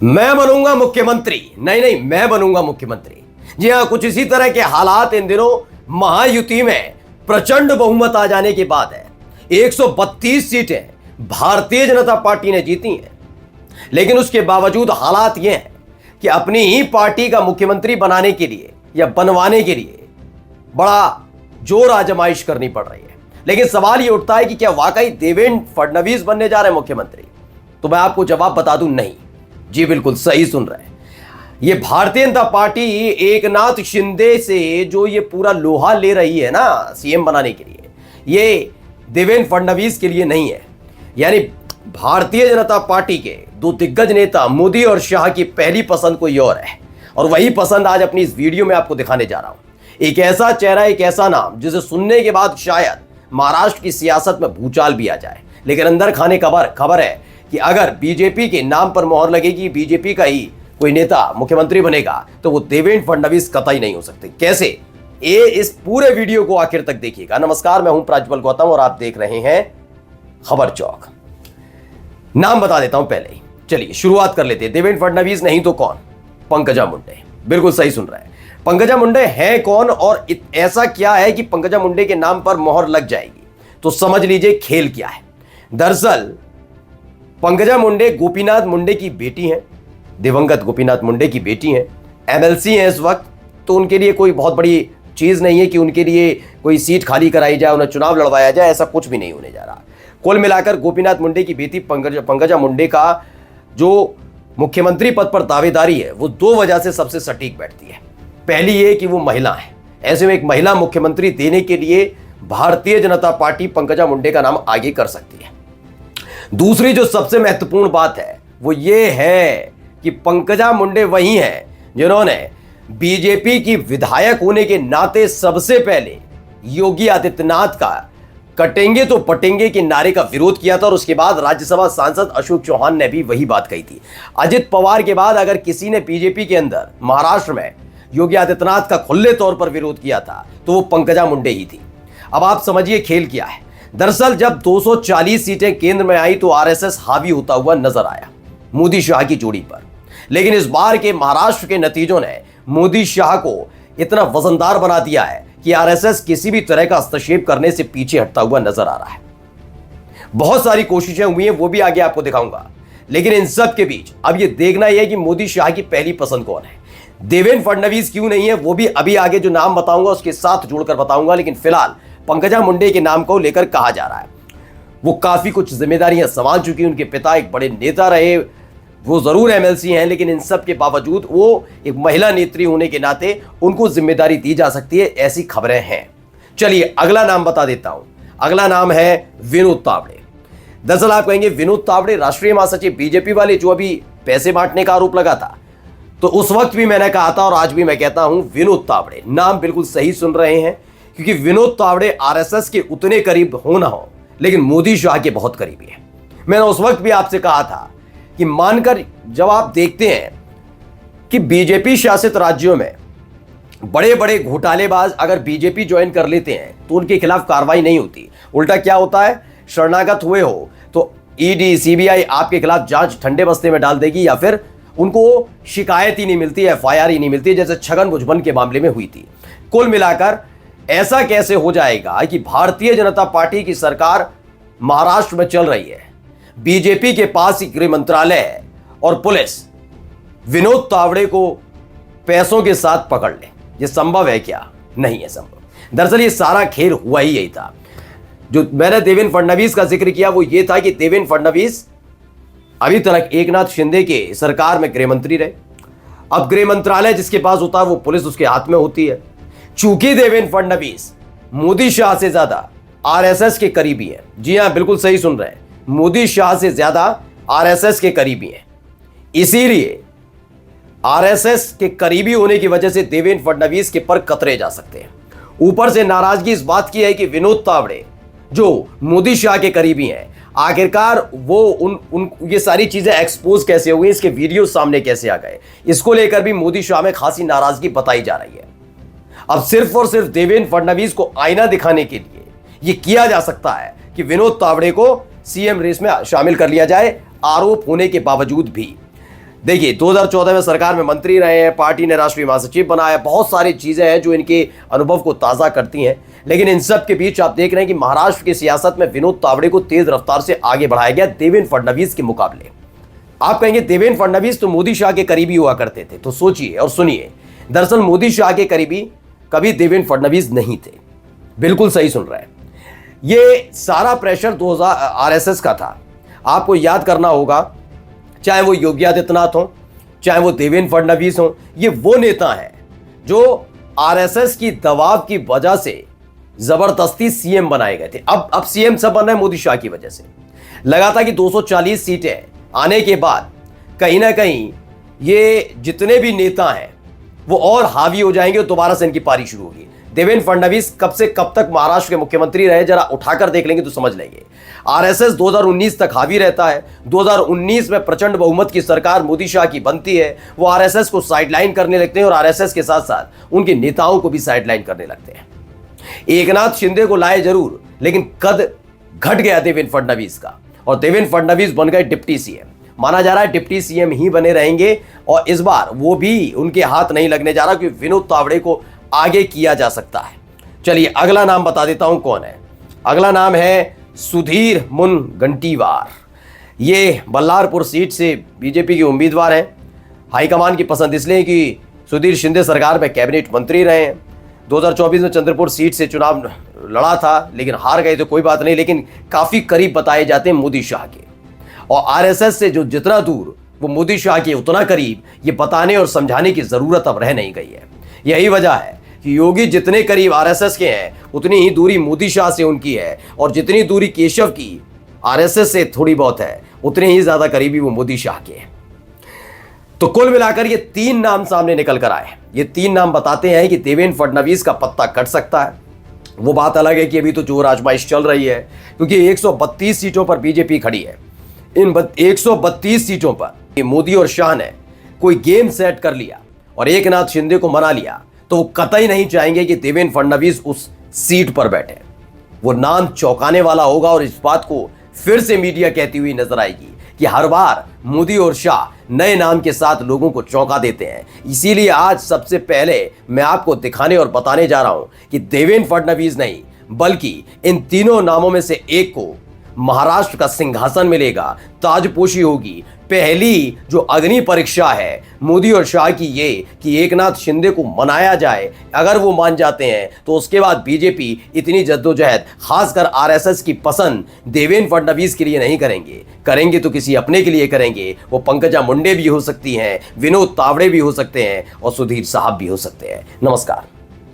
मैं बनूंगा मुख्यमंत्री, नहीं नहीं मैं बनूंगा मुख्यमंत्री। जी हां, कुछ इसी तरह के हालात इन दिनों महायुति में प्रचंड बहुमत आ जाने के बाद है। 132 सीटें भारतीय जनता पार्टी ने जीती हैं, लेकिन उसके बावजूद हालात यह हैं कि अपनी ही पार्टी का मुख्यमंत्री बनाने के लिए या बनवाने के लिए बड़ा जोर आजमाइश करनी पड़ रही है। लेकिन सवाल यह उठता है कि क्या वाकई देवेंद्र फडणवीस बनने जा रहे हैं मुख्यमंत्री? तो मैं आपको जवाब बता दूं, नहीं। जी बिल्कुल सही सुन रहे हैं। ये भारतीय जनता पार्टी एकनाथ शिंदे से जो ये पूरा लोहा ले रही है ना सीएम बनाने के लिए, ये देवेंद्र फडणवीस के लिए नहीं है। यानी भारतीय जनता पार्टी के दो दिग्गज नेता मोदी और शाह की पहली पसंद कोई और है, और वही पसंद आज अपनी इस वीडियो में आपको दिखाने जा रहा हूं। एक ऐसा चेहरा, एक ऐसा नाम जिसे सुनने के बाद शायद महाराष्ट्र की सियासत में भूचाल भी आ जाए, लेकिन अंदर खाने खबर है कि अगर बीजेपी के नाम पर मोहर लगेगी, बीजेपी का ही कोई नेता मुख्यमंत्री बनेगा, तो वो देवेंद्र फडणवीस कतई नहीं हो सकते। कैसे? ये इस पूरे वीडियो को आखिर तक देखिएगा। नमस्कार, मैं हूं प्रज्वल गौतम और आप देख रहे हैं खबर चौक। नाम बता देता हूं पहले ही, चलिए शुरुआत कर लेते हैं। देवेंद्र फडणवीस नहीं तो कौन? पंकजा मुंडे। बिल्कुल सही सुन रहे हैं। पंकजा मुंडे है कौन और ऐसा क्या है कि पंकजा मुंडे के नाम पर मोहर लग जाएगी? तो समझ लीजिए खेल क्या है। दरअसल पंकजा मुंडे गोपीनाथ मुंडे की बेटी हैं, दिवंगत गोपीनाथ मुंडे की बेटी हैं, एमएलसी हैं इस वक्त। तो उनके लिए कोई बहुत बड़ी चीज नहीं है कि उनके लिए कोई सीट खाली कराई जाए, उन्हें चुनाव लड़वाया जाए, ऐसा कुछ भी नहीं होने जा रहा। कुल मिलाकर गोपीनाथ मुंडे की बेटी पंकजा मुंडे का जो मुख्यमंत्री पद पर दावेदारी है, वो दो वजह से सबसे सटीक बैठती है। पहली ये कि वो महिला है, ऐसे में एक महिला मुख्यमंत्री देने के लिए भारतीय जनता पार्टी पंकजा मुंडे का नाम आगे कर सकती है। दूसरी जो सबसे महत्वपूर्ण बात है वो ये है कि पंकजा मुंडे वही हैं जिन्होंने बीजेपी की विधायक होने के नाते सबसे पहले योगी आदित्यनाथ का कटेंगे तो पटेंगे के नारे का विरोध किया था, और उसके बाद राज्यसभा सांसद अशोक चौहान ने भी वही बात कही थी। अजित पवार के बाद अगर किसी ने बीजेपी के अंदर महाराष्ट्र में योगी आदित्यनाथ का खुले तौर पर विरोध किया था तो वो पंकजा मुंडे ही थी। अब आप समझिए खेल क्या है। दरअसल जब 240 सीटें केंद्र में आई तो आरएसएस हावी होता हुआ नजर आया मोदी शाह की जोड़ी पर, लेकिन इस बार के महाराष्ट्र के नतीजों ने मोदी शाह को इतना वजनदार बना दिया है कि आरएसएस किसी भी तरह का हस्तक्षेप करने से पीछे हटता हुआ नजर आ रहा है। बहुत सारी कोशिशें हुई हैं, वो भी आगे आपको दिखाऊंगा, लेकिन इन सब के बीच अब ये देखना यह है कि मोदी शाह की पहली पसंद कौन है। देवेंद्र फडणवीस क्यों नहीं है वो भी अभी आगे जो नाम बताऊंगा उसके साथ जोड़कर बताऊंगा, लेकिन फिलहाल पंकजा मुंडे के नाम को लेकर कहा जा रहा है। वो काफी कुछ जिम्मेदारियां संभाल चुकी, उनके पिता एक बड़े नेता रहे, वो जरूर एमएलसी हैं, लेकिन इन सब के बावजूद वो एक महिला नेत्री होने के नाते उनको जिम्मेदारी दी जा सकती है, ऐसी खबरें हैं। चलिए अगला नाम बता देता हूं। अगला नाम है विनोद तावड़े। दरअसल आप कहेंगे विनोद तावड़े राष्ट्रीय महासचिव बीजेपी वाले जो अभी पैसे बांटने का आरोप लगा था, तो उस वक्त भी मैंने कहा था और आज भी मैं कहता हूं विनोद तावड़े। नाम बिल्कुल सही सुन रहे हैं, क्योंकि विनोद तावड़े आरएसएस के उतने करीब हो ना हो, लेकिन मोदी शाह के बहुत करीबी है। मैंने उस वक्त भी आपसे कहा था कि मानकर जब आप देखते हैं कि बीजेपी शासित राज्यों में बड़े बड़े घोटालेबाज अगर बीजेपी ज्वाइन कर लेते हैं तो उनके खिलाफ कार्रवाई नहीं होती। उल्टा क्या होता है, शरणागत हुए हो तो ईडी सीबीआई आपके खिलाफ जांच ठंडे बस्ते में डाल देगी, या फिर उनको शिकायत ही नहीं मिलती, एफआईआर ही नहीं मिलती, जैसे छगन भुजबल के मामले में हुई थी। कुल मिलाकर ऐसा कैसे हो जाएगा कि भारतीय जनता पार्टी की सरकार महाराष्ट्र में चल रही है, बीजेपी के पास ही गृह मंत्रालय है और पुलिस विनोद तावड़े को पैसों के साथ पकड़ ले? ये संभव है क्या? नहीं है संभव। दरअसल ये सारा खेल हुआ ही यही था। जो मैंने देवेंद्र फडणवीस का जिक्र किया वो ये था कि देवेंद्र फडणवीस अभी तक एकनाथ शिंदे के सरकार में गृह मंत्री रहे। अब गृह मंत्रालय जिसके पास होता है वो पुलिस उसके हाथ में होती है। चूंकि देवेंद्र फडणवीस मोदी शाह से ज्यादा आरएसएस के करीबी है, जी हां बिल्कुल सही सुन रहे हैं, मोदी शाह से ज्यादा आरएसएस के करीबी हैं, इसीलिए आरएसएस के करीबी होने की वजह से देवेंद्र फडणवीस के पर कतरे जा सकते हैं। ऊपर से नाराजगी इस बात की है कि विनोद तावड़े जो मोदी शाह के करीबी हैं, आखिरकार वो ये सारी चीजें एक्सपोज कैसे हुई, इसके वीडियो सामने कैसे आ गए, इसको लेकर भी मोदी शाह में खासी नाराजगी बताई जा रही है। अब सिर्फ और सिर्फ देवेंद्र फडणवीस को आईना दिखाने के लिए यह किया जा सकता है कि विनोद तावड़े को सीएम रेस में शामिल कर लिया जाए, आरोप होने के बावजूद भी। देखिए 2014 में सरकार में मंत्री रहे हैं, पार्टी ने राष्ट्रीय महासचिव बनाया, बहुत सारी चीजें हैं जो इनके अनुभव को ताजा करती हैं। लेकिन इन सब के बीच आप देख रहे हैं कि महाराष्ट्र की सियासत में विनोद तावड़े को तेज रफ्तार से आगे बढ़ाया गया देवेंद्र फडणवीस के मुकाबले। आप कहेंगे देवेंद्र फडणवीस तो मोदी शाह के करीबी हुआ करते थे, तो सोचिए और सुनिए, दरअसल मोदी शाह के करीबी कभी देवेंद्र फडणवीस नहीं थे। बिल्कुल सही सुन रहे हैं। ये सारा प्रेशर 2000 आरएसएस का था। आपको याद करना होगा, चाहे वो योगी आदित्यनाथ हो, चाहे वो देवेंद्र फडणवीस हो, ये वो नेता हैं जो आरएसएस की दबाव की वजह से जबरदस्ती सीएम बनाए गए थे। अब सीएम सब बन रहे हैं मोदी शाह की वजह से। लगा था कि 240 सीटें आने के बाद कहीं ना कहीं ये जितने भी नेता हैं वो और हावी हो जाएंगे और दोबारा से इनकी पारी शुरू होगी। देवेंद्र फडणवीस कब से कब तक महाराष्ट्र के मुख्यमंत्री रहे, जरा उठाकर देख लेंगे तो समझ लेंगे। आरएसएस 2019 तक हावी रहता है। 2019 में प्रचंड बहुमत की सरकार मोदी शाह की बनती है। वो आरएसएस को साइडलाइन करने लगते हैं और आरएसएस के साथ साथ उनके नेताओं को भी साइडलाइन करने लगते हैं। एकनाथ शिंदे को लाए जरूर, लेकिन कद घट गया देवेंद्र फडणवीस का और देवेंद्र फडणवीस बन गए डिप्टी सीएम। माना जा रहा है डिप्टी सीएम ही बने रहेंगे और इस बार वो भी उनके हाथ नहीं लगने जा रहा, क्योंकि विनोद तावड़े को आगे किया जा सकता है। चलिए अगला नाम बता देता हूं कौन है। अगला नाम है सुधीर मुनगंटीवार। ये बल्लारपुर सीट से बीजेपी के उम्मीदवार हैं। हाईकमान की पसंद इसलिए कि सुधीर शिंदे सरकार में कैबिनेट मंत्री रहे हैं। 2024 में चंद्रपुर सीट से चुनाव लड़ा था, लेकिन हार गए तो कोई बात नहीं, लेकिन काफी करीब बताए जाते हैं मोदी शाह के। और आरएसएस से जो जितना दूर वो मोदी शाह के उतना करीब, ये बताने और समझाने की जरूरत अब रह नहीं गई है। यही वजह है कि योगी जितने करीब आरएसएस के हैं उतनी ही दूरी मोदी शाह से उनकी है, और जितनी दूरी केशव की आरएसएस से थोड़ी बहुत है उतने ही ज्यादा करीबी वो मोदी शाह के हैं। तो कुल मिलाकर ये 3 नाम सामने निकल कर आए। ये 3 नाम बताते हैं कि देवेंद्र फडणवीस का पत्ता कट सकता है। वो बात अलग है कि अभी तो जोर आजमाइश चल रही है, क्योंकि 132 सीटों पर बीजेपी खड़ी है। इन 132 सीटों पर मोदी और शाह ने कोई गेम सेट कर लिया और एकनाथ शिंदे को मना लिया, तो वो कतई नहीं चाहेंगे कि देवेंद्र फडणवीस उस सीट पर बैठे। वो नाम चौंकाने वाला होगा और इस बात को फिर से मीडिया कहती हुई नजर आएगी कि हर बार मोदी और शाह नए नाम के साथ लोगों को चौंका देते हैं। इसीलिए आज सबसे पहले मैं आपको दिखाने और बताने जा रहा हूं कि देवेंद्र फडणवीस नहीं, बल्कि इन तीनों नामों में से एक को महाराष्ट्र का सिंहासन मिलेगा, ताजपोशी होगी। पहली जो अग्नि परीक्षा है मोदी और शाह की ये कि एकनाथ शिंदे को मनाया जाए। अगर वो मान जाते हैं तो उसके बाद बीजेपी इतनी जद्दोजहद, खासकर आरएसएस की पसंद देवेंद्र फडणवीस के लिए नहीं करेंगे तो किसी अपने के लिए करेंगे। वो पंकजा मुंडे भी हो सकती हैं, विनोद तावड़े भी हो सकते हैं और सुधीर साहब भी हो सकते हैं। नमस्कार।